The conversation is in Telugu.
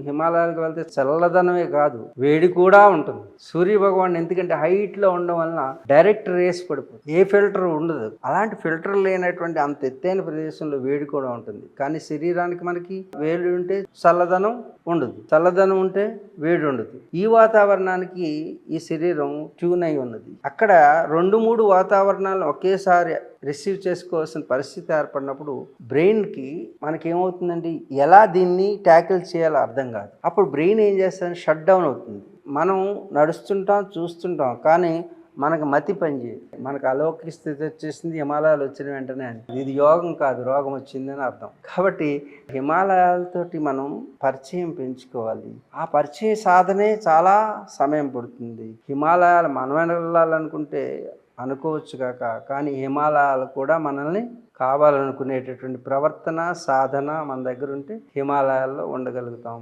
హిమాలయాలకు వెళ్తే చల్లదనమే కాదు, వేడి కూడా ఉంటుంది. సూర్య భగవాన్ ఎందుకంటే హైట్లో ఉండడం వలన డైరెక్ట్ రేస్ పడిపోతుంది, ఏ ఫిల్టర్ ఉండదు. అలాంటి ఫిల్టర్ లేనటువంటి అంత ఎత్తైన ప్రదేశంలో వేడి కూడా ఉంటుంది. కానీ శరీరానికి మనకి వేడి ఉంటే చల్లదనం ఉండదు, చల్లదనం ఉంటే వేడి ఉండదు. ఈ వాతావరణానికి ఈ శరీరం ట్యూన్ అయి ఉన్నది. అక్కడ 2-3 వాతావరణాలను ఒకేసారి రిసీవ్ చేసుకోవాల్సిన పరిస్థితి ఏర్పడినప్పుడు బ్రెయిన్కి మనకేమవుతుందండి, ఎలా దీన్ని ట్యాకిల్ చేయాలో అర్థం కాదు. అప్పుడు బ్రెయిన్ ఏం చేస్తుంది, షట్ డౌన్ అవుతుంది. మనం నడుస్తుంటాం, చూస్తుంటాం, కానీ మనకు మతి పనిచేయదు. మనకు అలౌకిక స్థితి వచ్చేసింది, హిమాలయాలు వచ్చిన వెంటనే ఇది యోగం కాదు, రోగం వచ్చిందని అర్థం. కాబట్టి హిమాలయాలతోటి మనం పరిచయం పెంచుకోవాలి. ఆ పరిచయ సాధనే చాలా సమయం పడుతుంది. హిమాలయాలు మనం వెళ్ళాలనుకుంటే అనుకోవచ్చు కాక, కానీ హిమాలయాలు కూడా మనల్ని కావాలనుకునేటటువంటి ప్రవర్తన సాధన మన దగ్గర ఉంటే హిమాలయాల్లో ఉండగలుగుతాం.